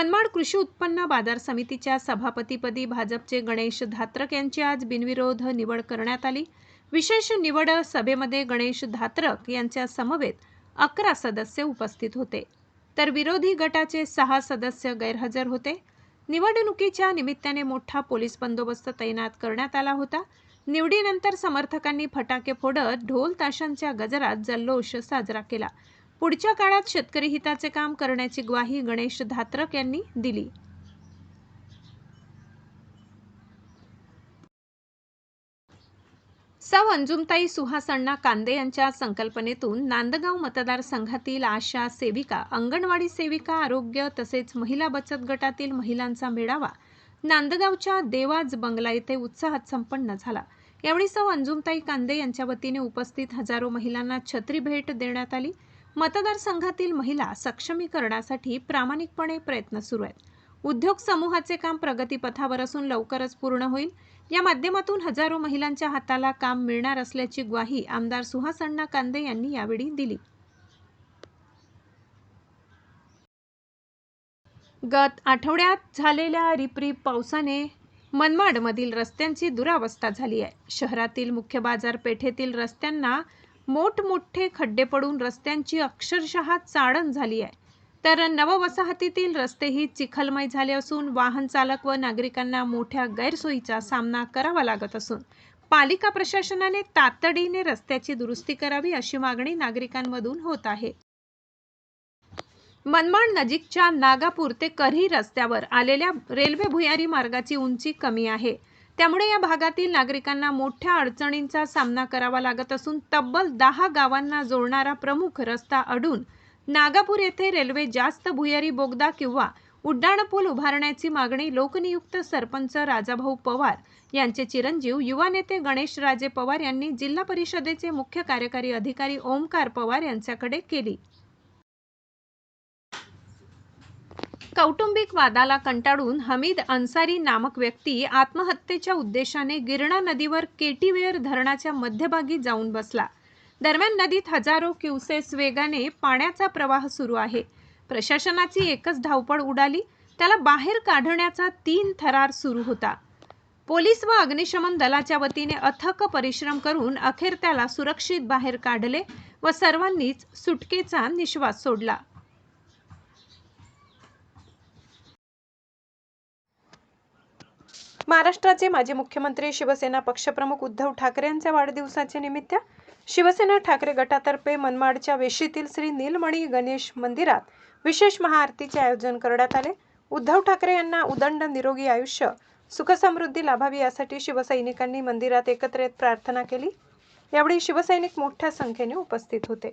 मनमाड कृषी उत्पन्न बाजार समितीच्या सभापतीपदी भाजपचे गणेश धात्रक यांची आज बिनविरोध निवड करण्यात आली। विशेष निवड सभेमध्ये गणेश धात्रक यांच्या समवेत 11 सदस्य उपस्थित होते, तर विरोधी गटाचे 6 सदस्य गैरहजर होते। निवडणुकीच्या निमित्ताने मोठा पोलीस बंदोबस्त तैनात करण्यात आला होता। निवडीनंतर समर्थकांनी फटाके फोडत ढोल ताशांच्या गजरात जल्लोष साजरा केला। पुढच्या काळात शेतकरी हिताचे काम करण्याची ग्वाही गणेश धात्रक यांनी दिली। सौ अंजुमताई सुहासअण्णा कांदे यांच्या संकल्पनेतून नांदगाव मतदारसंघातील आशा सेविका, अंगणवाडी सेविका, आरोग्य तसेच महिला बचत गटातील महिलांचा मेळावा नांदगावच्या देवाज बंगला येथे उत्साहात संपन्न झाला। यावेळी सौ अंजुमताई कांदे यांच्या वतीने उपस्थित हजारो महिलांना छत्री भेट देण्यात आली। मतदारसंघातील महिला सक्षमीकरणासाठी प्रामाणिकपणे प्रयत्न सुरू आहेत। उद्योग समूहाचे काम प्रगतीपथावर असून लवकरच पूर्ण होईल। या माध्यमातून हजारो महिलांच्या हाताला काम मिळणार असल्याची ग्वाही आमदार सुहासअण्णा कांदे यांनी यावेळी दिली। गत आठवड्यात झालेल्या रिपरिप पावसाने मनमाडमधील रस्त्यांची दुरावस्था झाली आहे। शहरातील मुख्य बाजारपेठेतील रस्त्यांना मोठमोठे खड्डे पडून रस्त्यांची अक्षरशः चाळण झाली आहे, तर नववसाहतीतील रस्तेही चिखलमय झाले असून वाहन चालक व नागरिकांना मोठ्या गैरसोयीचा सामना करावा लागत असून पालिका प्रशासनाने तातडीने रस्त्याची दुरुस्ती करावी अशी मागणी नागरिकांमधून होत आहे। मनमाड नजीकच्या नागापूर ते करही रस्त्यावर आलेल्या रेल्वे भुयारी मार्गाची उंची कमी आहे, त्यामुळे या भागातील नागरिकांना मोठ्या अडचणींचा सामना करावा लागत असून तब्बल 10 गावांना जोडणारा प्रमुख रस्ता अडून नागापूर येथे रेल्वे जास्त भुयारी बोगदा किंवा उड्डाणपूल उभारण्याची मागणी लोकनियुक्त सरपंच राजाभाऊ पवार यांचे चिरंजीव युवा नेते गणेश राजे पवार यांनी जिल्हा परिषदेचे मुख्य कार्यकारी अधिकारी ओमकार पवार यांच्याकडे केली। कौटुंबिक वादाला कंटाळून हमीद अन्सारी नामक व्यक्ती आत्महत्येच्या उद्देशाने गिरणा नदीवर केटीवेर धरणाच्या मध्यभागी जाऊन बसला। दरम्यान नदीत हजारो क्युसेस वेगाने पाण्याचा प्रवाह सुरू आहे। प्रशासनाची एकच धावपळ उडाली, त्याला बाहेर काढण्याचा 3 थरार सुरू होता। पोलीस व अग्निशमन दलाच्या वतीने अथक परिश्रम करून अखेर त्याला सुरक्षित बाहेर काढले व सर्वांनीच सुटकेचा निश्वास सोडला। महाराष्ट्राचे माजी मुख्यमंत्री शिवसेना पक्षप्रमुख उद्धव ठाकरे यांच्या वाढदिवसाच्या निमित्त शिवसेना ठाकरे गटातर्फे मनमाडच्या वेशीतील श्री नीलमणी गणेश मंदिरात विशेष महाआरतीचे आयोजन करण्यात आले। उद्धव ठाकरे यांना उदंड निरोगी आयुष्य, सुखसमृद्धी लाभावी यासाठी शिवसैनिकांनी मंदिरात एकत्र येत प्रार्थना केली। यावेळी शिवसैनिक मोठ्या संख्येने उपस्थित होते।